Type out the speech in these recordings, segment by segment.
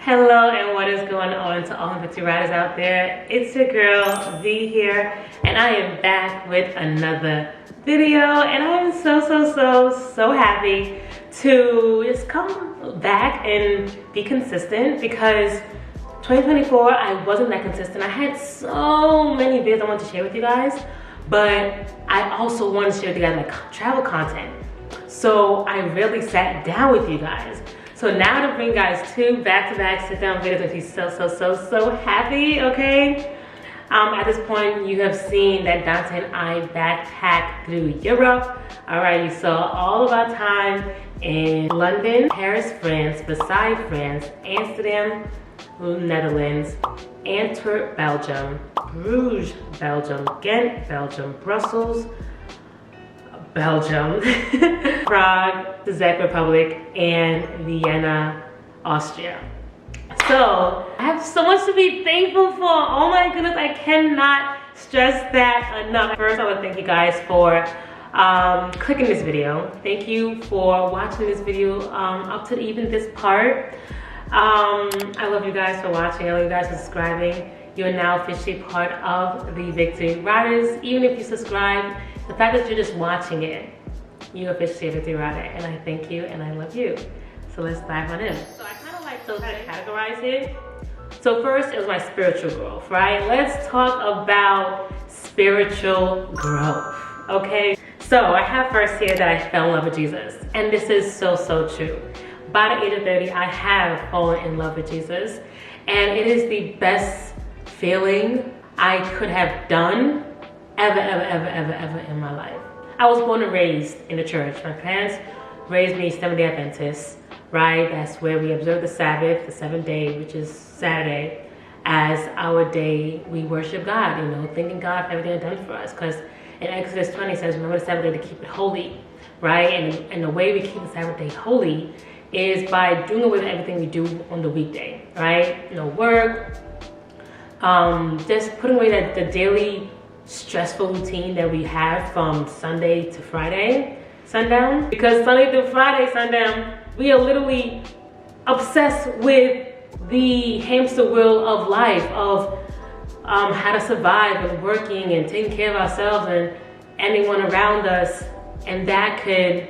Hello and what is going on to all the victory riders out there? It's your girl V here, and I am back with another video, and I am so happy to just come back and be consistent, because 2024 I wasn't that consistent. I had so many videos I wanted to share with you guys, but I also wanted to share with you guys my travel content. So I really sat down with you guys. So now to bring you guys two back-to-back sit-down videos makes me so happy, okay? At this point, you have seen that Dante and I backpacked through Europe. All right, you saw all of our time in London, Paris, France, Versailles, France, Amsterdam, Netherlands, Antwerp, Belgium, Bruges, Belgium, Ghent, Belgium, Brussels, Belgium, Prague, the Czech Republic, and Vienna, Austria. So I have so much to be thankful for. Oh my goodness, I cannot stress that enough. First, I want to thank you guys for clicking this video. Thank you for watching this video up to even this part. I love you guys for watching. I love you guys for subscribing. You are now officially part of the Victory Riders. Even if you subscribe, the fact that you're just watching it, you're officially a Victory Rider, and I thank you and I love you. So let's dive on in. So I kind of like to categorize it. So first, it was my spiritual growth, right? Let's talk about spiritual growth, okay? So I have first here that I fell in love with Jesus, and this is so true. By the age of 30, I have fallen in love with Jesus, and it is the best feeling I could have done ever in my life. I was born and raised in the church. My parents raised me Seventh-day Adventist, right? That's where we observe the Sabbath, the seventh day, which is Saturday, as our day we worship God, you know, thanking God for everything He's done for us. Because in Exodus 20 it says, remember the Sabbath day to keep it holy, right? And the way we keep the Sabbath day holy is by doing away with everything we do on the weekday, right? No work, just putting away the daily stressful routine that we have from Sunday to Friday sundown. Because Sunday through Friday sundown, we are literally obsessed with the hamster wheel of life, of how to survive and working and taking care of ourselves and anyone around us, and that could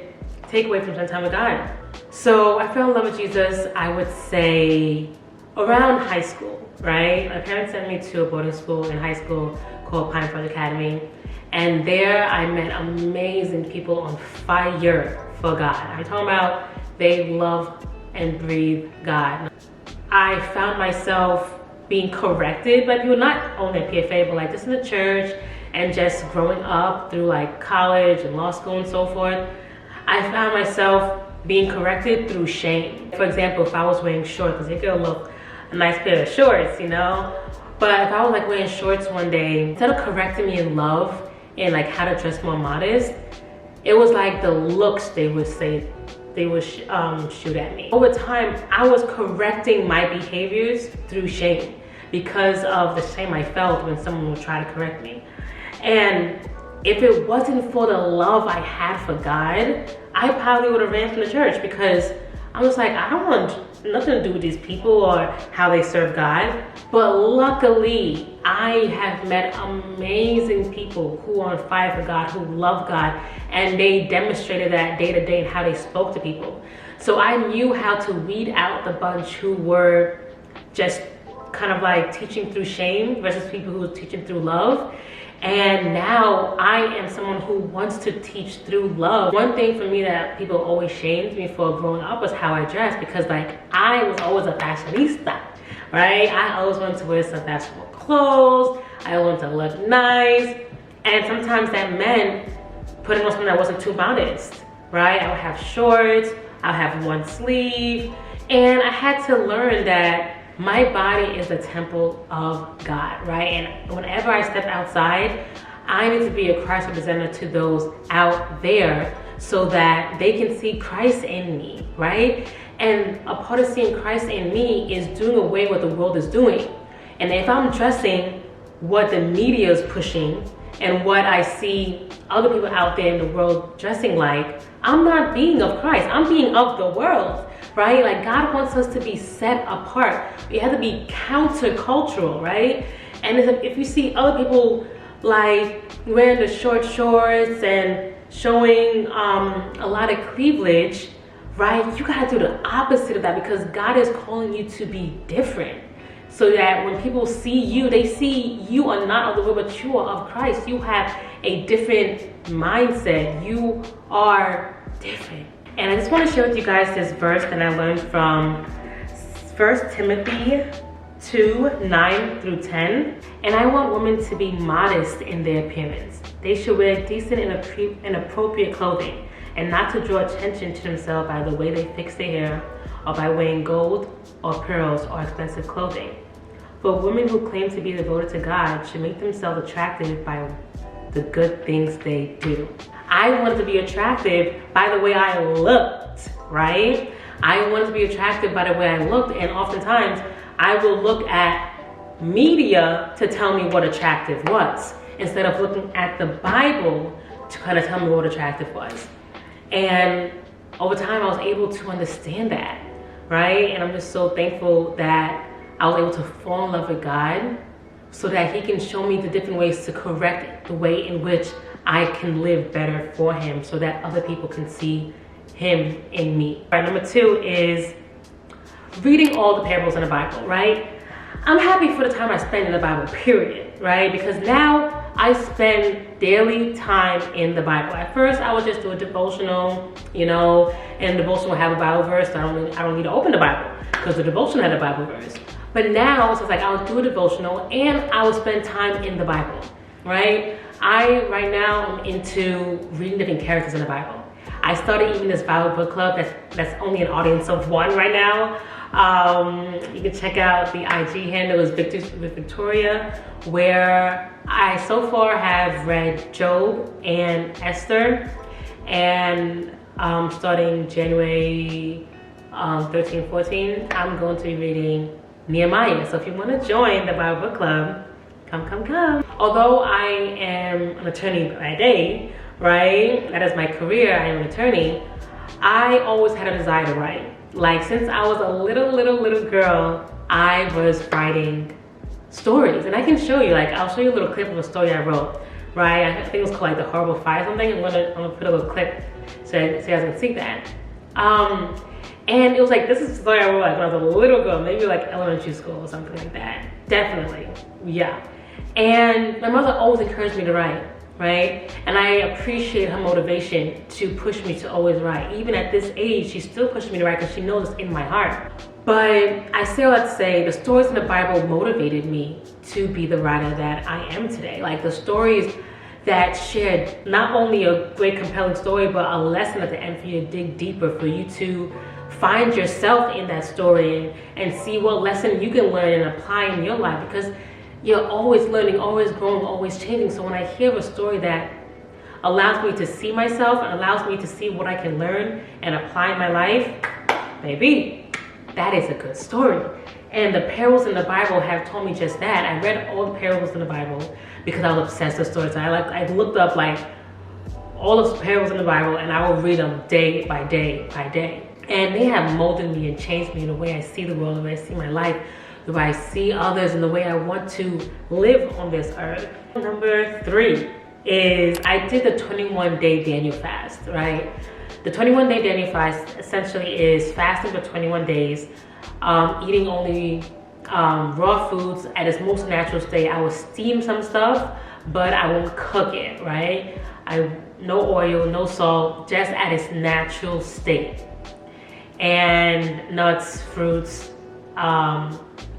take away from some time with God. So I fell in love with Jesus, I would say, around high school, right? My parents sent me to a boarding school in high school called Pine Forge Academy, and there I met amazing people on fire for God. I'm talking about they love and breathe God. I found myself being corrected by people, not only at PFA, but like just in the church and just growing up through like college and law school and so forth. I found myself being corrected through shame. For example, if I was wearing shorts, because you could look a nice pair of shorts, you know? But if I was like wearing shorts one day, instead of correcting me in love and like how to dress more modest, it was like the looks they would say, they would shoot at me. Over time, I was correcting my behaviors through shame because of the shame I felt when someone would try to correct me. And if it wasn't for the love I had for God, I probably would have ran from the church, because I was like, I don't want nothing to do with these people or how they serve God. But luckily, I have met amazing people who are on fire for God, who love God, and they demonstrated that day to day in how they spoke to people. So I knew how to weed out the bunch who were just kind of like teaching through shame versus people who were teaching through love. And now I am someone who wants to teach through love. One thing for me that people always shamed me for growing up was how I dressed, because like I was always a fashionista, right? I always wanted to wear some fashionable clothes. I wanted to look nice. And sometimes that meant putting on something that wasn't too modest, right? I would have shorts, I would have one sleeve. And I had to learn that my body is the temple of God, right? And whenever I step outside, I need to be a Christ representative to those out there so that they can see Christ in me, right? And a part of seeing Christ in me is doing away with what the world is doing. And if I'm dressing what the media is pushing and what I see other people out there in the world dressing like, I'm not being of Christ, I'm being of the world. right? Like God wants us to be set apart. We have to be countercultural, right? And if you see other people like wearing the short shorts and showing a lot of cleavage, right? You gotta do the opposite of that, because God is calling you to be different. So that when people see you, they see you are not of the world, but you are of Christ. You have a different mindset. You are different. And I just want to share with you guys this verse that I learned from 1 Timothy 2:9-10. And I want women to be modest in their appearance. They should wear decent and appropriate clothing, and not to draw attention to themselves by the way they fix their hair, or by wearing gold or pearls or expensive clothing. But women who claim to be devoted to God should make themselves attractive by the good things they do. I wanted to be attractive by the way I looked, right? I wanted to be attractive by the way I looked, and oftentimes I will look at media to tell me what attractive was, instead of looking at the Bible to kind of tell me what attractive was. And over time I was able to understand that, right? And I'm just so thankful that I was able to fall in love with God, so that he can show me the different ways to correct the way in which I can live better for him, so that other people can see him in me. All right, number 2 is reading all the parables in the Bible, right? I'm happy for the time I spend in the Bible, period, right? Because now I spend daily time in the Bible. At first, I would just do a devotional, you know, and the devotional would have a Bible verse. So I don't need to open the Bible, because the devotion had a Bible verse. But now it's just like I'll do a devotional and I will spend time in the Bible, right? Right now I'm into reading different characters in the Bible. I started even this Bible book club that's only an audience of 1 right now. You can check out the IG handle is Victors with Victoria, where I so far have read Job and Esther, and starting January 13, 14, I'm going to be reading Nehemiah. So if you want to join the Bible book club, come. Although I am an attorney by day, right? That is my career, I am an attorney. I always had a desire to write. Like since I was a little girl, I was writing stories. And I can show you, like I'll show you a little clip of a story I wrote, right? I think it was called like The Horrible Fire something. I'm gonna put a little clip so you guys can see that. And it was like, this is a story I wrote like when I was a little girl, maybe like elementary school or something like that. Definitely, yeah. And my mother always encouraged me to write, right? And I appreciate her motivation to push me to always write. Even at this age, she still pushes me to write because she knows it's in my heart. But I say all that to say, the stories in the Bible motivated me to be the writer that I am today. Like the stories that shared not only a great compelling story, but a lesson at the end for you to dig deeper, for you to find yourself in that story and see what lesson you can learn and apply in your life, because you're always learning, always growing, always changing. So when I hear a story that allows me to see myself and allows me to see what I can learn and apply in my life, baby, that is a good story. And the parables in the Bible have told me just that. I read all the parables in the Bible because I was obsessed with stories. I looked up like all the parables in the Bible, and I will read them day by day by day. And they have molded me and changed me in the way I see the world, the way I see my life, the way I see others, and the way I want to live on this earth. Number 3 is I did the 21-day Daniel fast, right? The 21-day Daniel fast essentially is fasting for 21 days, eating only raw foods at its most natural state. I will steam some stuff, but I won't cook it, right? No oil, no salt, just at its natural state. And nuts, fruits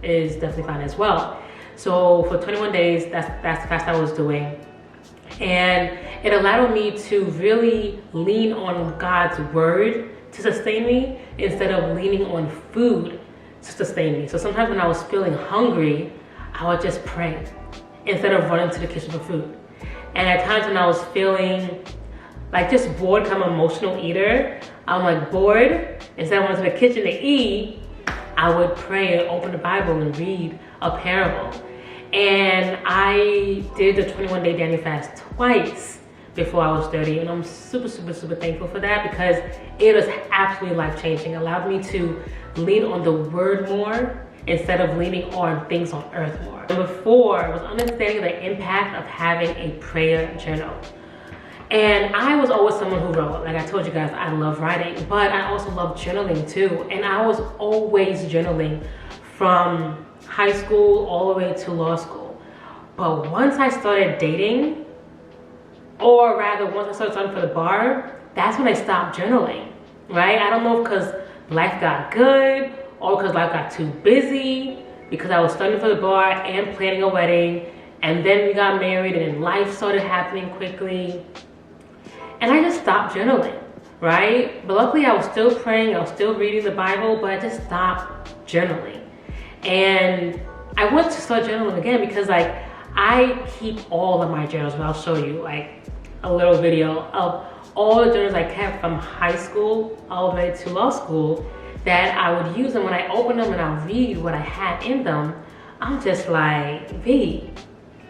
is definitely fine as well. So for 21 days, that's the fast I was doing. And it allowed me to really lean on God's word to sustain me instead of leaning on food to sustain me. So sometimes when I was feeling hungry, I would just pray instead of running to the kitchen for food. And at times when I was feeling like just bored, I'm an emotional eater, I'm like bored, instead of running to the kitchen to eat, I would pray and open the Bible and read a parable. And I did the 21-day Daniel fast twice before I was 30, and I'm super thankful for that, because it was absolutely life-changing. It allowed me to lean on the word more instead of leaning on things on earth more. Number 4 was understanding the impact of having a prayer journal. And I was always someone who wrote. Like I told you guys, I love writing, but I also love journaling too. And I was always journaling from high school all the way to law school. But once I started dating, or rather once I started studying for the bar, that's when I stopped journaling, right? I don't know if because life got good or because life got too busy, because I was studying for the bar and planning a wedding, and then we got married, and then life started happening quickly. And I just stopped journaling, right? But luckily I was still praying, I was still reading the Bible, but I just stopped journaling. And I want to start journaling again, because like I keep all of my journals, and I'll show you like a little video of all the journals I kept from high school all the way to law school, that I would use them when I open them and I'll read what I had in them. I'm just like, V,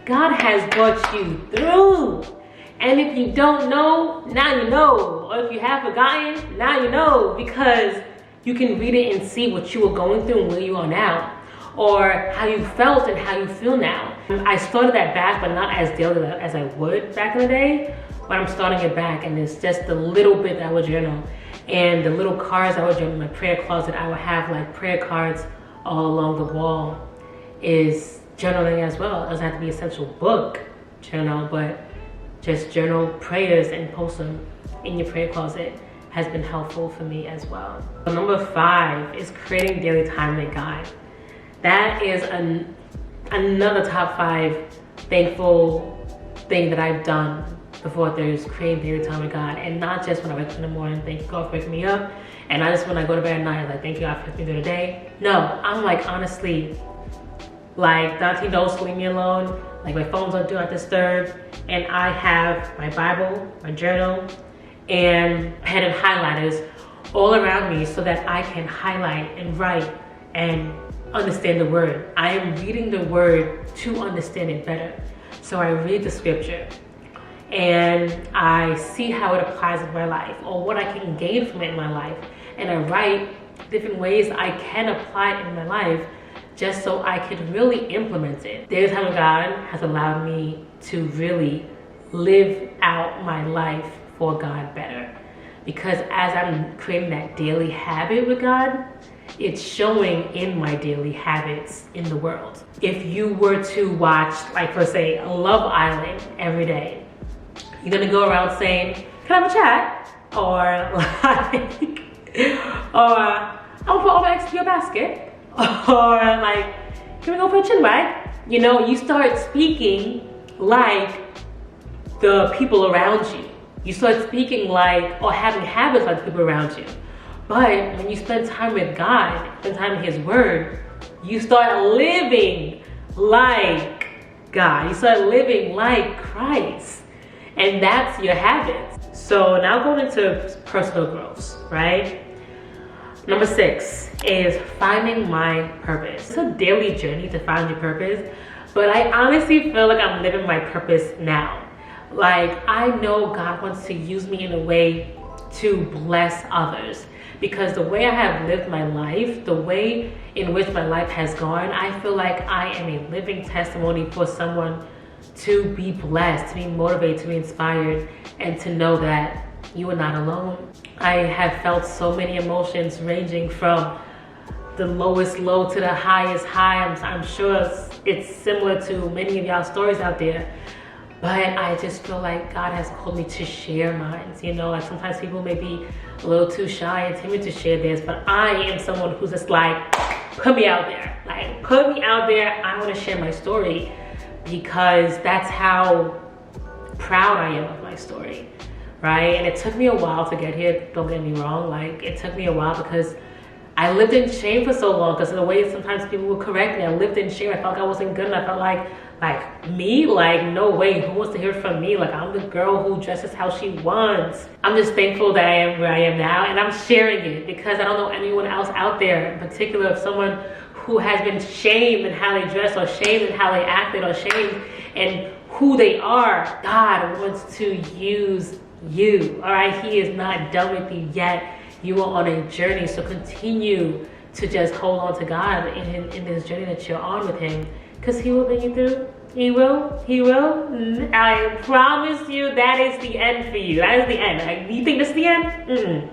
God has brought you through. And if you don't know, now you know. Or if you have forgotten, now you know, because you can read it and see what you were going through and where you are now, or how you felt and how you feel now. I started that back, but not as daily as I would back in the day, but I'm starting it back, and it's just the little bit that I would journal. And the little cards I would journal in my prayer closet, I would have like prayer cards all along the wall, is journaling as well. It doesn't have to be an essential book journal, but just journal prayers and post them in your prayer closet has been helpful for me as well. Number 5 is creating daily time with God. That is another top 5 thankful thing that I've done before. There's creating daily time with God, and not just when I wake up in the morning, thank you God for waking me up, and not just when I go to bed at night, like thank you God for waking me through the day. No, I'm like honestly, like Dante knows to leave me alone. Like my phone's on do not disturb, and I have my Bible, my journal, and pen and highlighters all around me so that I can highlight and write and understand the word. I am reading the word to understand it better. So I read the scripture and I see how it applies in my life, or what I can gain from it in my life, and I write different ways I can apply it in my life, just so I could really implement it. Daily time with God has allowed me to really live out my life for God better. Because as I'm creating that daily habit with God, it's showing in my daily habits in the world. If you were to watch, like let's say, Love Island every day, you're gonna go around saying, can I have a chat? Or like, or I'll put all my eggs in your basket. Or like, can we go for a chin wag? You know, you start speaking like the people around you. You start speaking like, or having habits like the people around you. But when you spend time with God, spend time in His Word, you start living like God. You start living like Christ. And that's your habits. So now going into personal growth, right? Number 6 is finding my purpose. It's a daily journey to find your purpose, but I honestly feel like I'm living my purpose now. Like, I know God wants to use me in a way to bless others, because the way I have lived my life, the way in which my life has gone, I feel like I am a living testimony for someone to be blessed, to be motivated, to be inspired, and to know that you are not alone. I have felt so many emotions, ranging from the lowest low to the highest high. I'm sure it's similar to many of y'all stories out there. But I just feel like God has called me to share mine. You know, like sometimes people may be a little too shy and timid to share theirs, but I am someone who's just like, put me out there. Like, put me out there. I want to share my story, because that's how proud I am of my story, right? And it took me a while to get here, don't get me wrong. Like, it took me a while because I lived in shame for so long, because of the way sometimes people would correct me. I lived in shame. I felt like I wasn't good enough. I felt like me? Like, no way. Who wants to hear from me? Like, I'm the girl who dresses how she wants. I'm just thankful that I am where I am now, and I'm sharing it because I don't know anyone else out there, in particular of someone who has been shamed in how they dress, or shamed in how they acted, or shamed and who they are. God wants to use you, all right? He is not done with you yet. You are on a journey, so continue to just hold on to God in this journey that you're on with him, because he will bring you through. He will. I promise you, that is the end for you. That is the end. You think this is the end?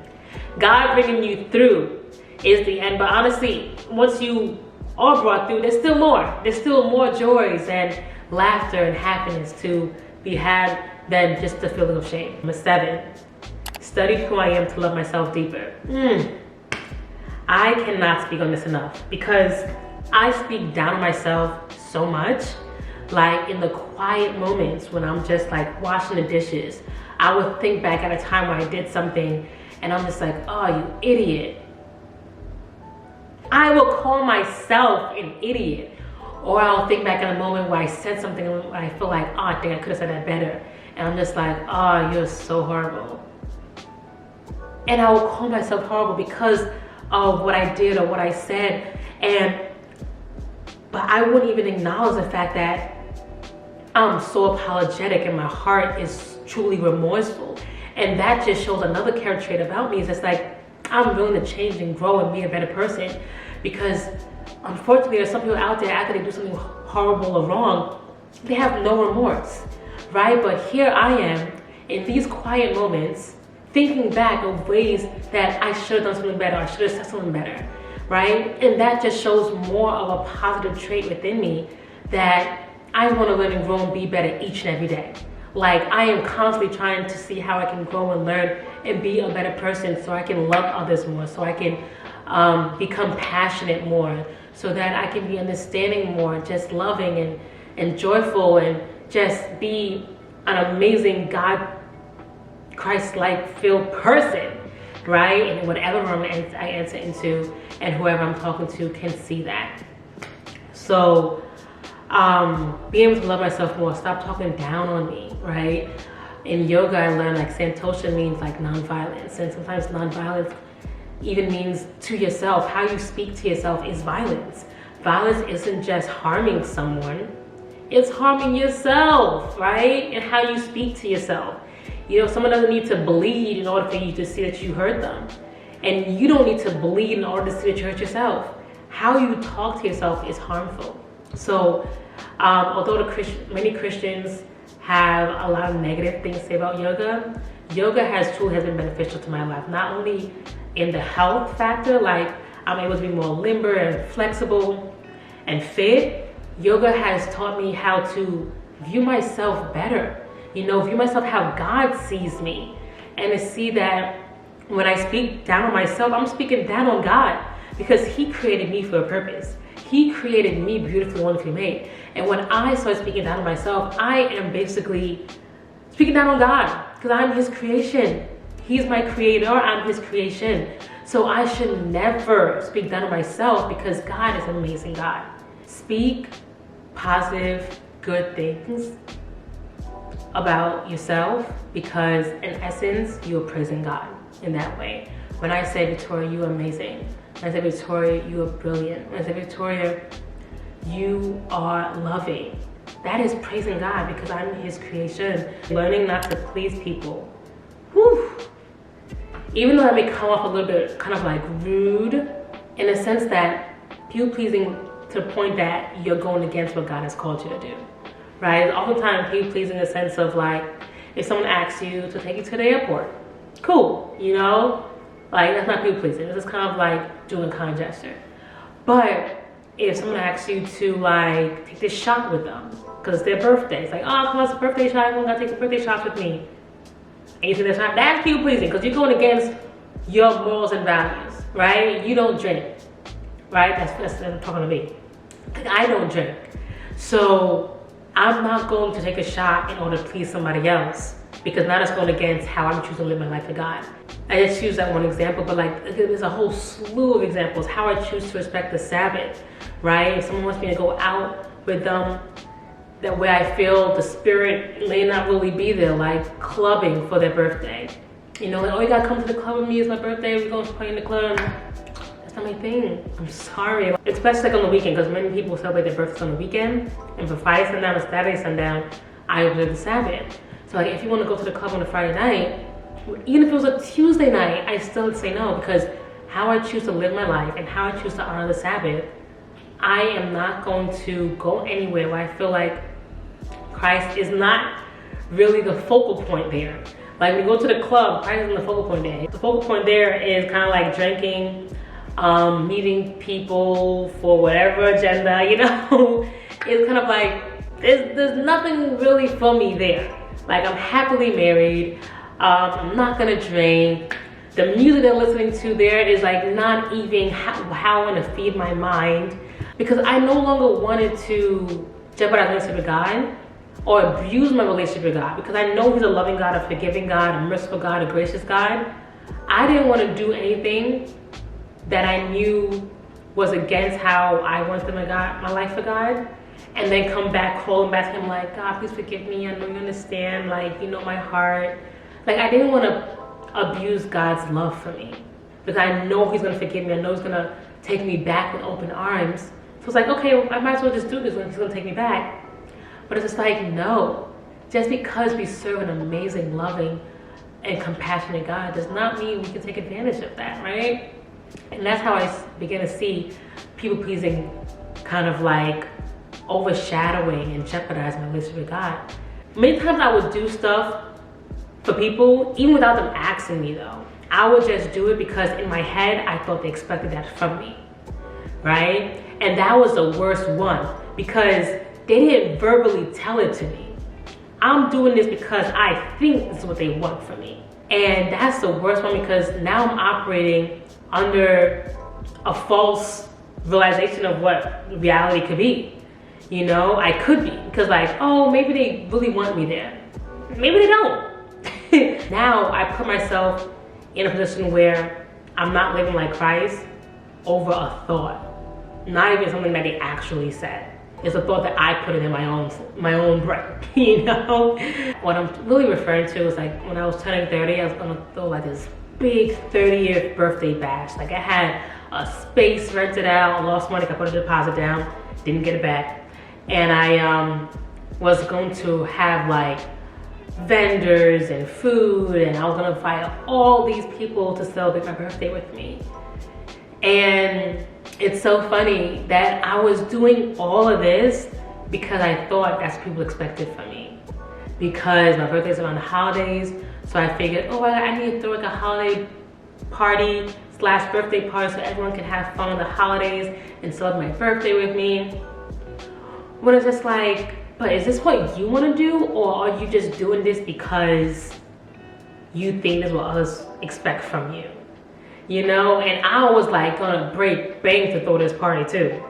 God bringing you through is the end. But honestly, once you are brought through, there's still more. There's still more joys and laughter and happiness to be had than just the feeling of shame. Number 7, study who I am to love myself deeper. I cannot speak on this enough, because I speak down on myself so much. Like in the quiet moments when I'm just like washing the dishes, I would think back at a time where I did something and I'm just like, oh, you idiot. I will call myself an idiot. Or I'll think back at a moment where I said something and I feel like, oh, I think I could have said that better. And I'm just like, oh, you're so horrible. And I will call myself horrible because of what I did or what I said. But I wouldn't even acknowledge the fact that I'm so apologetic and my heart is truly remorseful. And that just shows another character trait about me. Is just like, I'm willing to change and grow and be a better person. Because unfortunately, there's some people out there after they do something horrible or wrong, they have no remorse, right? But here I am in these quiet moments, thinking back of ways that I should have done something better, I should have said something better, right? And that just shows more of a positive trait within me, that I want to learn and grow and be better each and every day. Like, I am constantly trying to see how I can grow and learn and be a better person, so I can love others more, so I can become passionate more, so that I can be understanding more, just loving and joyful, and just be an amazing God, Christ-like filled person, right? And whatever room I enter into and whoever I'm talking to can see that. So being able to love myself more, stop talking down on me, right? In yoga, I learned like Santosha means like non-violence, and sometimes non-violence even means to yourself. How you speak to yourself is violence. Violence isn't just harming someone, it's harming yourself, right? And how you speak to yourself. You know, someone doesn't need to bleed in order for you to see that you hurt them. And you don't need to bleed in order to see that you hurt yourself. How you talk to yourself is harmful. So, although many Christians have a lot of negative things to say about yoga, yoga truly has been beneficial to my life. Not only in the health factor, like I'm able to be more limber and flexible and fit. Yoga has taught me how to view myself better. You know, view myself how God sees me, and to see that when I speak down on myself, I'm speaking down on God, because He created me for a purpose. He created me beautifully, wonderfully made. And when I start speaking down on myself, I am basically speaking down on God, because I'm His creation. He's my creator, I'm His creation. So I should never speak down on myself, because God is an amazing God. Speak positive, good things about yourself, because in essence, you are praising God in that way. When I say, Victoria, you are amazing. When I say, Victoria, you are brilliant. When I say, Victoria, you are loving. That is praising God, because I'm His creation. Learning not to please people. Whew. Even though that may come off a little bit kind of like rude, in a sense that people pleasing to the point that you're going against what God has called you to do, right? Oftentimes people pleasing in the sense of like, if someone asks you to take you to the airport, cool, you know? Like, that's not people pleasing. It's just kind of like doing a kind gesture. But if someone asks you to like take this shot with them, because it's their birthday, it's like, oh, come on, it's a birthday shot, everyone gotta take the birthday shots with me. And you think that's people pleasing, because you're going against your morals and values, right? You don't drink, right? That's talking to me. Like, I don't drink. So I'm not going to take a shot in order to please somebody else, because now that's going against how I'm choosing to live my life for God. I just use that one example, but like there's a whole slew of examples. How I choose to respect the Sabbath, right? If someone wants me to go out with them, that way I feel the spirit may not really be there, like clubbing for their birthday. You know, like, oh, you gotta come to the club with me, it's my birthday, we're going to play in the club. That's not my thing, I'm sorry. Especially like on the weekend, because many people celebrate their birthdays on the weekend. And for Friday sundown or Saturday sundown, I observe the Sabbath. So like if you want to go to the club on a Friday night, even if it was a Tuesday night, I still would say no, because how I choose to live my life and how I choose to honor the Sabbath, I am not going to go anywhere where I feel like Christ is not really the focal point there. Like when you go to the club, Christ isn't the focal point there. The focal point there is kind of like drinking, meeting people for whatever agenda, you know. It's kind of like, there's nothing really for me there. Like I'm happily married, I'm not gonna drink. The music they're listening to there is like not even how I'm gonna feed my mind, because I no longer wanted to jeopardize my relationship with God or abuse my relationship with God, because I know He's a loving God, a forgiving God, a merciful God, a gracious God. I didn't want to do anything that I knew was against how I wanted my life for God, and then come back calling back to Him like, God, please forgive me, I know you understand, like, you know my heart. Like I didn't want to abuse God's love for me, because I know He's gonna forgive me, I know He's gonna take me back with open arms. So it's like, okay, well, I might as well just do this when He's gonna take me back. But it's just like, no, just because we serve an amazing, loving, and compassionate God does not mean we can take advantage of that, right? And that's how I begin to see people pleasing kind of like overshadowing and jeopardizing my relationship with God. Many times I would do stuff for people, even without them asking me though. I would just do it because in my head, I thought they expected that from me, right? And that was the worst one, because they didn't verbally tell it to me. I'm doing this because I think this is what they want from me. And that's the worst one, because now I'm operating under a false realization of what reality could be. You know, I could be, because like, oh, maybe they really want me there. Maybe they don't. Now I put myself in a position where I'm not living like Christ over a thought. Not even something that they actually said. It's a thought that I put it in my own brain, you know? What I'm really referring to is like when I was turning 30, I was gonna throw like this big 30th birthday bash. Like I had a space rented out, lost money, I put a deposit down, didn't get it back. And I was going to have like vendors and food, and I was gonna invite all these people to celebrate my birthday with me. And it's so funny that I was doing all of this because I thought that's what people expected from me. Because my birthday's around the holidays, so I figured, oh, I need to throw like a holiday party / birthday party so everyone can have fun on the holidays and celebrate my birthday with me. When it's just like, but is this what you want to do, or are you just doing this because you think that's what others expect from you? You know, and I was like gonna break bank to throw this party too.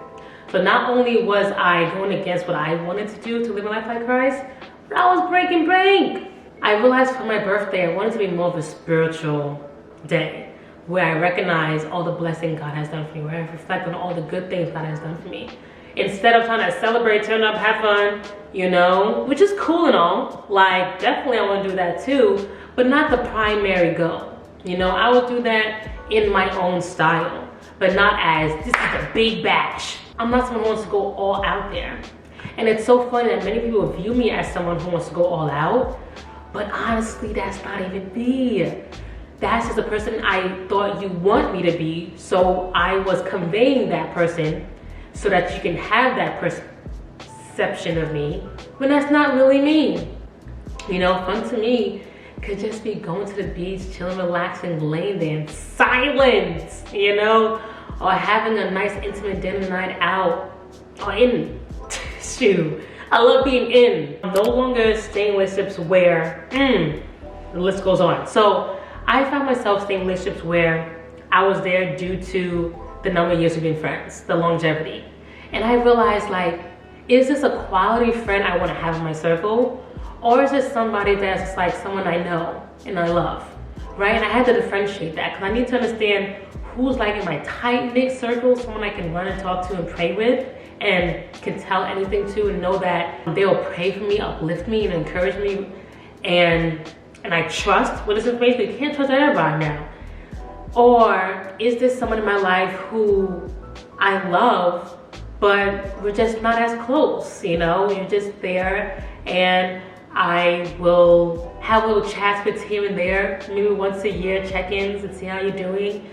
So not only was I going against what I wanted to do to live a life like Christ, but I was breaking bank. I realized for my birthday, I wanted to be more of a spiritual day, where I recognize all the blessing God has done for me, where I reflect on all the good things God has done for me. Instead of trying to celebrate, turn up, have fun, you know, which is cool and all. Like, definitely I want to do that too, but not the primary goal. You know, I would do that in my own style, but not as this is a big bash. I'm not someone who wants to go all out there. And it's so funny that many people view me as someone who wants to go all out, but honestly, that's not even me. That's just the person I thought you want me to be, so I was conveying that person so that you can have that perception of me, but that's not really me. You know, fun to me could just be going to the beach, chilling, relaxing, laying there in silence, you know, or having a nice intimate dinner night out, or in, shoot, I love being in. I'm no longer staying in relationships where, the list goes on. So I found myself staying in relationships where I was there due to the number of years we've been friends, the longevity. And I realized, like, is this a quality friend I want to have in my circle? Or is this somebody that's just like someone I know and I love, right? And I had to differentiate that, because I need to understand who's like in my tight-knit circle, someone I can run and talk to and pray with and can tell anything to, and know that they'll pray for me, uplift me, and encourage me, and I trust with this information. You can't trust everybody now. Or is this someone in my life who I love, but we're just not as close, you know? You're just there, and I will have little chats bits here and there, maybe once a year check-ins and see how you're doing,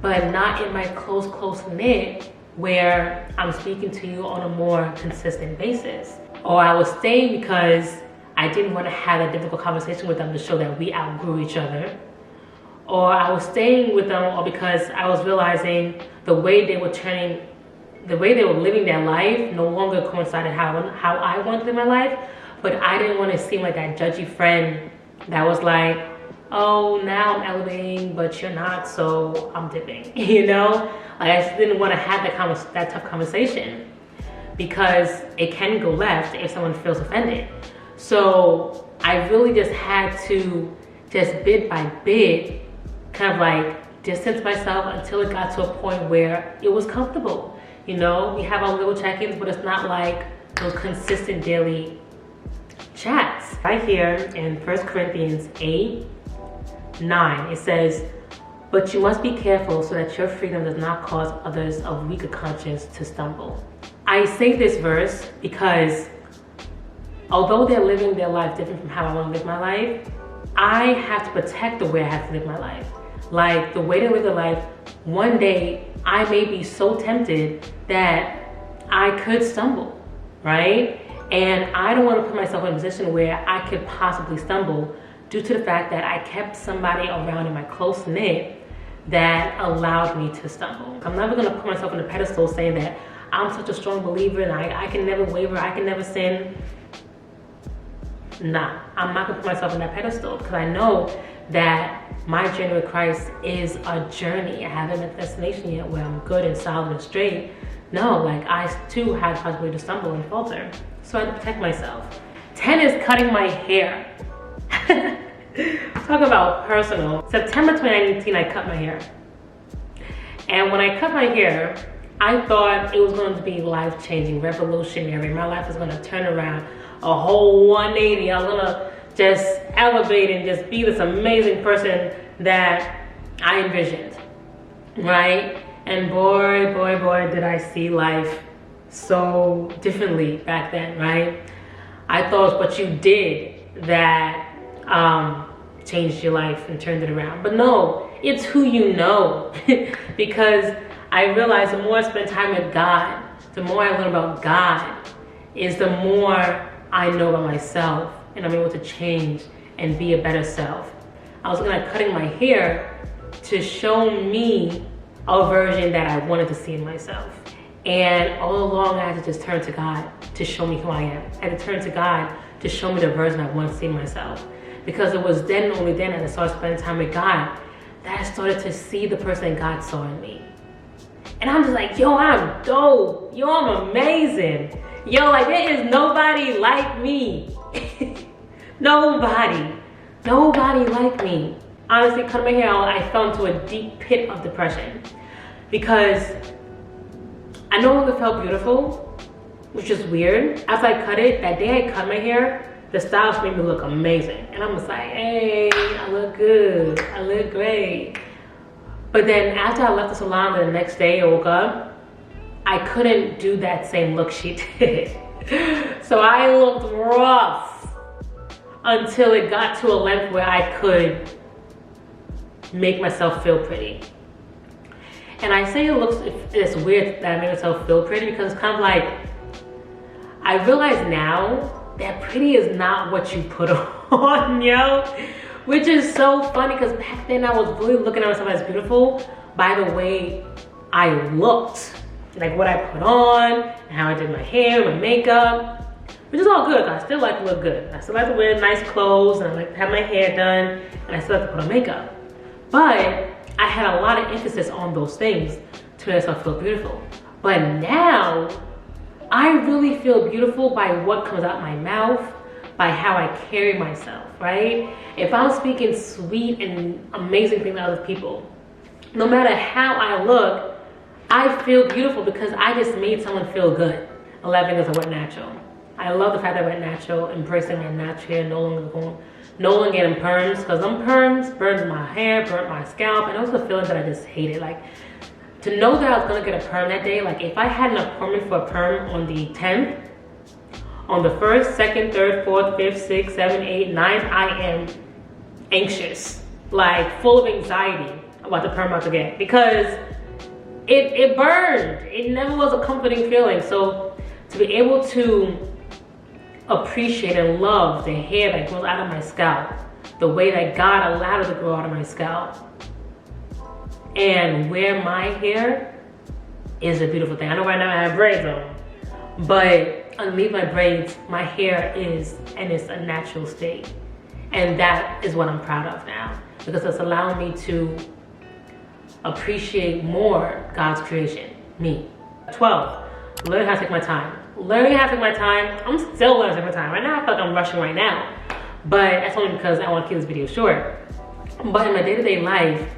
but not in my close knit where I'm speaking to you on a more consistent basis. Or I was staying because I didn't want to have a difficult conversation with them to show that we outgrew each other. Or I was staying with them or because I was realizing the way they were living their life no longer coincided how I wanted to live my life. But I didn't want to seem like that judgy friend that was like, oh, now I'm elevating, but you're not, so I'm dipping, you know? Like, I just didn't want to have that tough conversation because it can go left if someone feels offended. So I really just had to just bit by bit kind of like distance myself until it got to a point where it was comfortable. You know, we have our little check-ins, but it's not like those consistent daily chats. Right here in 1 Corinthians 8:9, it says, but you must be careful so that your freedom does not cause others of weaker conscience to stumble. I say this verse because although they're living their life different from how I want to live my life, I have to protect the way I have to live my life. Like the way they live their life, one day I may be so tempted that I could stumble, right? And I don't want to put myself in a position where I could possibly stumble due to the fact that I kept somebody around in my close knit that allowed me to stumble. I'm never going to put myself on a pedestal saying that I'm such a strong believer and I can never waver, I can never sin. Nah, I'm not going to put myself on that pedestal because I know that my journey with Christ is a journey. I haven't met the destination yet where I'm good and solid and straight. No, like I too had the possibility to stumble and falter. So I had to protect myself. 10 is cutting my hair. Talk about personal. September 2019, I cut my hair. And when I cut my hair, I thought it was going to be life-changing, revolutionary. My life was going to turn around a whole 180. I was going to just elevate and just be this amazing person that I envisioned, right? And boy, did I see life so differently back then, right? I thought it was what you did that changed your life and turned it around. But no, it's who you know. Because I realized the more I spend time with God, the more I learn about God, is the more I know about myself and I'm able to change and be a better self. I was looking at cutting my hair to show me a version that I wanted to see in myself. And all along I had to just turn to God to show me who I am. I had to turn to God to show me the version I want to see in myself. Because it was then, only then, as I started spending time with God, that I started to see the person God saw in me. And I'm just like, yo, I'm dope. Yo, I'm amazing. Yo, like there is nobody like me. Nobody like me. Honestly, cutting my hair out, I fell into a deep pit of depression because I no longer felt beautiful, which is weird. After I cut it, that day I cut my hair, the stylist made me look amazing. And I'm just like, hey, I look good, I look great. But then after I left the salon the next day I woke up, I couldn't do that same look she did. So I looked rough until it got to a length where I could make myself feel pretty. And I say it's weird that I made myself feel pretty because it's kind of like, I realize now that pretty is not what you put on, yo. Which is so funny because back then I was really looking at myself as beautiful by the way I looked. Like what I put on, and how I did my hair, my makeup. Which is all good, I still like to look good. I still like to wear nice clothes, and I like to have my hair done, and I still like to put on makeup. But I had a lot of emphasis on those things to make myself feel beautiful. But now, I really feel beautiful by what comes out my mouth, by how I carry myself, right? If I'm speaking sweet and amazing things to other people, no matter how I look, I feel beautiful because I just made someone feel good. 11 is a wet natural. I love the fact that I went natural, embracing my natural hair, no longer getting perms, because them perms burned my hair, burnt my scalp, and those are the feelings that I just hated. Like, to know that I was gonna get a perm that day, like if I had an appointment for a perm on the 10th, On the 1st, 2nd, 3rd, 4th, 5th, 6th, 7th, 8th, 9th, I am anxious, like full of anxiety about the perm I'm about to get, because it burned. It never was a comforting feeling. So to be able to appreciate and love the hair that grows out of my scalp, the way that God allowed it to grow out of my scalp, and wear my hair is a beautiful thing. I know right now I have braids on, but underneath my braids, my hair is, and it's a natural state. And that is what I'm proud of now, because it's allowing me to appreciate more God's creation, me. 12, learning how to take my time. Learning how to take my time. I'm still learning how to take my time. Right now I feel like I'm rushing right now, but that's only because I want to keep this video short. But in my day-to-day life,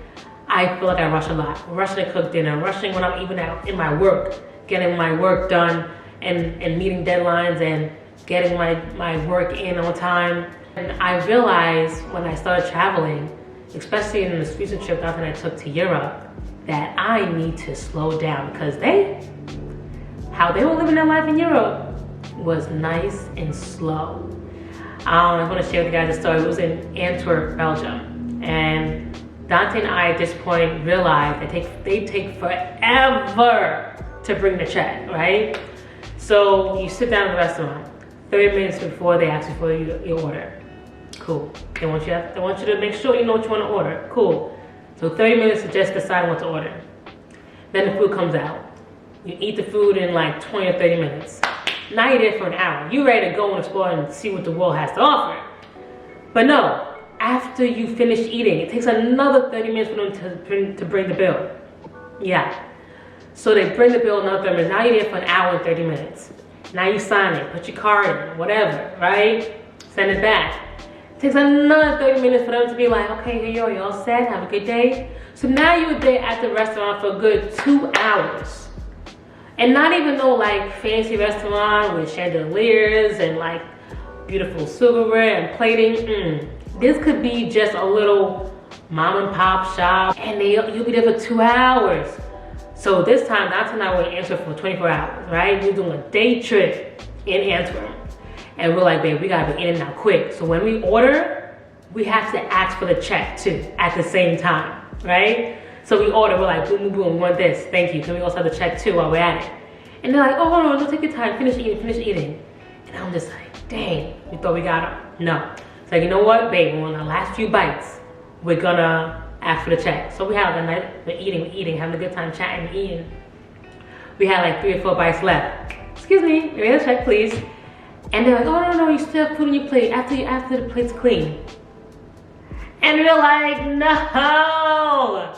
I feel like I rush a lot. Rushing to cook dinner, rushing when I'm even out in my work, getting my work done and meeting deadlines and getting my work in on time. And I realized when I started traveling, especially in this recent trip that I took to Europe, that I need to slow down, because how they were living their life in Europe was nice and slow. I want to share with you guys a story. It was in Antwerp, Belgium, and Dante and I at this point realized that they take forever to bring the check, right? So you sit down in the restaurant, 30 minutes before they ask you for your order. Cool. They want you to make sure you know what you want to order. Cool. So 30 minutes to just decide what to order. Then the food comes out. You eat the food in like 20 or 30 minutes. Now you're there for an hour. You're ready to go and explore and see what the world has to offer. But no. After you finish eating, it takes another 30 minutes for them to bring the bill. Yeah. So they bring the bill another 30 minutes. Now you're there for an hour and 30 minutes. Now you sign it, put your card in, whatever, right? Send it back. It takes another 30 minutes for them to be like, okay, here you are, you all set, have a good day. So now you're there at the restaurant for a good 2 hours. And not even no like fancy restaurant with chandeliers and like beautiful silverware and plating. This could be just a little mom and pop shop, and you'll be there for 2 hours. So this time, Dante and I were in Antwerp for 24 hours, right? We're doing a day trip in Antwerp. And we're like, babe, we gotta be in and out quick. So when we order, we have to ask for the check too at the same time, right? So we order, we're like, boom, boom, boom, we want this, thank you. Can we also have the check too while we're at it? And they're like, oh, no, take your time, finish eating. And I'm just like, dang, we thought we got them. No. So you know what, babe, we're on our last few bites, we're gonna ask for the check. So we have the night, we're eating, having a good time chatting, eating. We had like 3 or 4 bites left. Excuse me, give me the check, please. And they're like, oh, no, you still have food on your plate after the plate's clean. And we're like, no.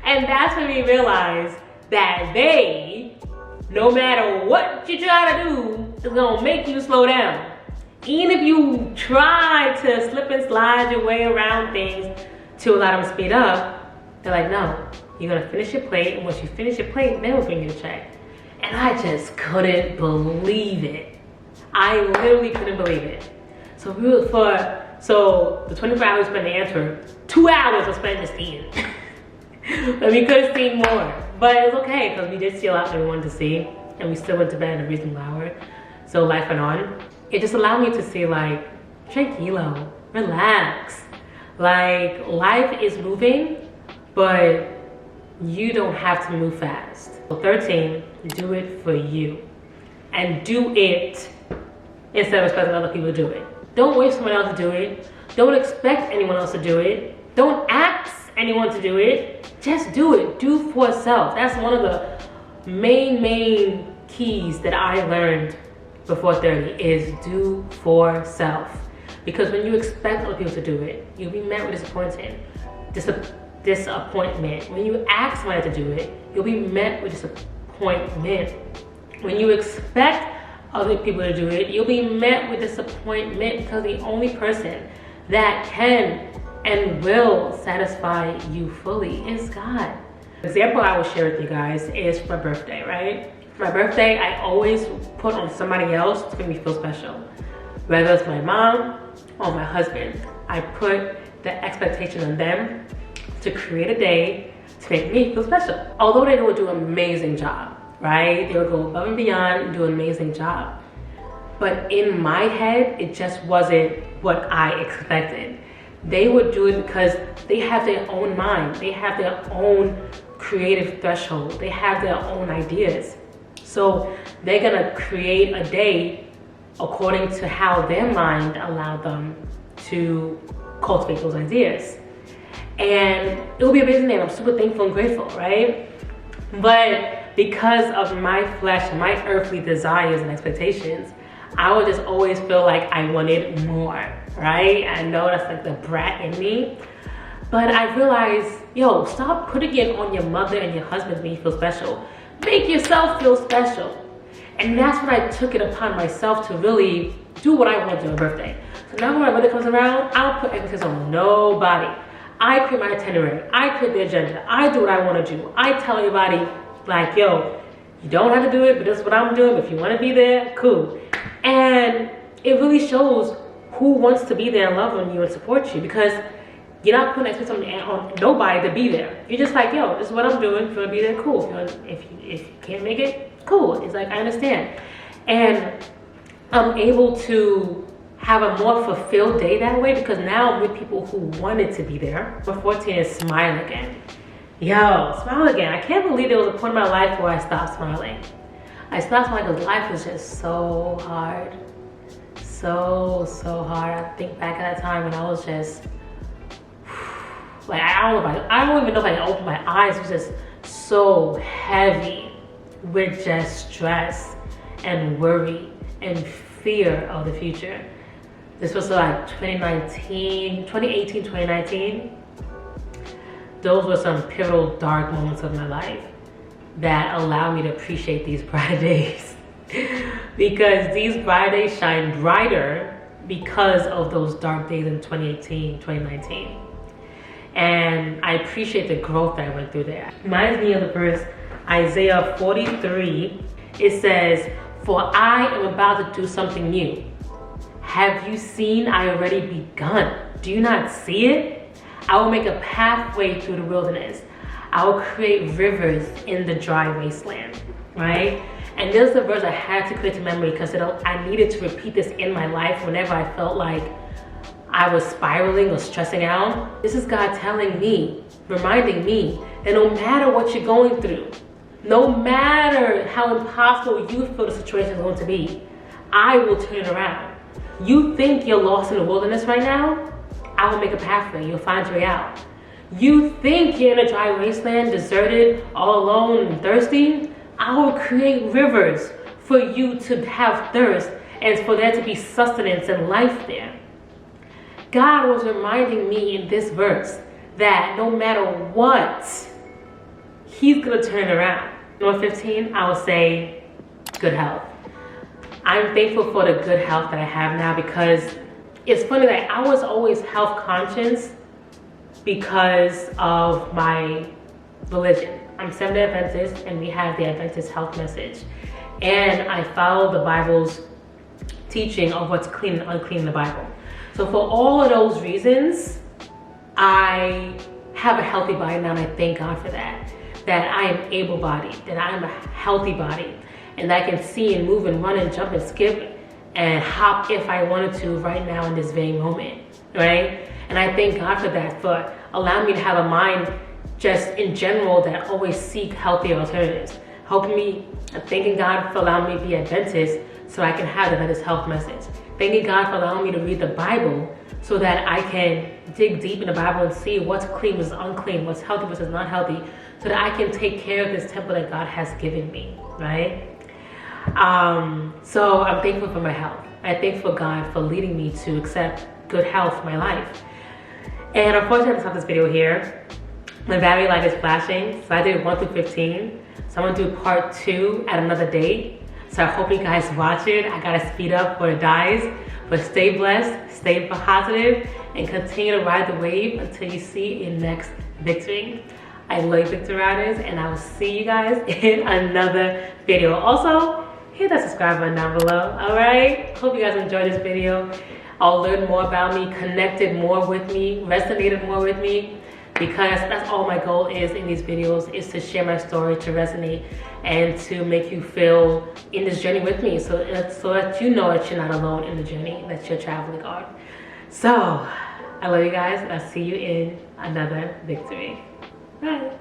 And that's when we realized that they, no matter what you try to do, is gonna make you slow down. Even if you try to slip and slide your way around things to allow them to speed up, they're like, no, you're gonna finish your plate, and once you finish your plate, then we'll bring you the check. And I just couldn't believe it. I literally couldn't believe it. So the 24 hours we spent in Antwerp, 2 hours was spent just eating. But we could have seen more, but it was okay because we did see a lot that we wanted to see, and we still went to bed at a reasonable hour. So life went on. It just allowed me to see like, tranquilo, relax. Like life is moving, but you don't have to move fast. So 13, do it for you. And do it instead of expecting other people to do it. Don't wait for someone else to do it. Don't expect anyone else to do it. Don't ask anyone to do it. Just do it. Do for self. That's one of the main keys that I learned before 30 is do for self. Because when you expect other people to do it, you'll be met with disappointment. When you ask somebody to do it, you'll be met with disappointment. When you expect other people to do it, you'll be met with disappointment, because the only person that can and will satisfy you fully is God. The example I will share with you guys is for my birthday, right? For my birthday, I always put on somebody else to make me feel special. Whether it's my mom or my husband, I put the expectation on them to create a day to make me feel special. Although they will do an amazing job, right? They will go above and beyond and do an amazing job. but in my head, it just wasn't what I expected. They would do it because they have their own mind. They have their own creative threshold. They have their own ideas. So they're gonna create a day according to how their mind allowed them to cultivate those ideas. And it will be amazing day. I'm super thankful and grateful, right? But because of my flesh, my earthly desires and expectations, I would just always feel like I wanted more, right? I know that's like the brat in me. But I realized, yo, stop putting it on your mother and your husband to make you feel special. Make yourself feel special. And that's when I took it upon myself to really do what I want to do on my birthday. So now when my birthday comes around, I don't put emphasis on nobody. I create my itinerary. I create the agenda. I do what I want to do. I tell everybody, like, yo, you don't have to do it, but this is what I'm doing. If you want to be there, cool. And it really shows who wants to be there and love on you and support you, because you're not putting expectations on nobody to be there. You're just like, yo, this is what I'm doing. If you want to be there, cool. If you can't make it, cool. It's like, I understand. And I'm able to have a more fulfilled day that way, because now I'm with people who wanted to be there. Number 14 is smile again. Yo, smile again. I can't believe there was a point in my life where I stopped smiling. I stopped smiling because life was just so hard. So hard. I think back at that time when I was just, like, I don't even know if I can open my eyes. It was just so heavy with just stress and worry and fear of the future. This was like 2018, 2019. Those were some pivotal dark moments of my life that allowed me to appreciate these bright days. Because these bright days shine brighter because of those dark days in 2018, 2019. And I appreciate the growth that I went through there. Reminds me of the verse, Isaiah 43. It says, "For I am about to do something new. Have you seen I already begun? Do you not see it? I will make a pathway through the wilderness. I will create rivers in the dry wasteland," right? And this is the verse I had to create to memory because I needed to repeat this in my life whenever I felt like I was spiraling or stressing out. This is God telling me, reminding me that no matter what you're going through, no matter how impossible you feel the situation is going to be, I will turn it around. You think you're lost in the wilderness right now? I will make a pathway. You'll find your way out. You think you're in a dry wasteland, deserted, all alone and thirsty? I will create rivers for you to have thirst and for there to be sustenance and life there. God was reminding me in this verse that no matter what, He's gonna turn around. Number 15, I will say good health. I'm thankful for the good health that I have now, because it's funny that I was always health conscious because of my religion. I'm Seventh-day Adventist, and we have the Adventist health message. And I follow the Bible's teaching of what's clean and unclean in the Bible. So for all of those reasons, I have a healthy body now, and I thank God for that. That I am able-bodied, that I am a healthy body, and that I can see and move and run and jump and skip and hop if I wanted to right now in this very moment, right? And I thank God for that, for allowing me to have a mind just in general that always seek healthier alternatives. Thanking God for allowing me to be Adventist so I can have the Adventist health message. Thanking God for allowing me to read the Bible so that I can dig deep in the Bible and see what's clean versus unclean, what's healthy versus not healthy, so that I can take care of this temple that God has given me, right? So I'm thankful for my health. I thank for God for leading me to accept good health for my life. And unfortunately, I have to stop this video here. My battery light is flashing, so I did 1 through 15. So I'm gonna do part 2 at another date. So I hope you guys watch it. I gotta speed up before it dies. But stay blessed, stay positive, and continue to ride the wave until you see your next victory. I love you, Victor Riders, and I will see you guys in another video. Also, hit that subscribe button down below, all right? Hope you guys enjoyed this video. I'll learn more about me, connected more with me, resonated more with me. because that's all my goal is in these videos, is to share my story, to resonate, and to make you feel in this journey with me, so that you know that you're not alone in the journey that you're traveling on. So I love you guys, and I'll see you in another victory. Bye.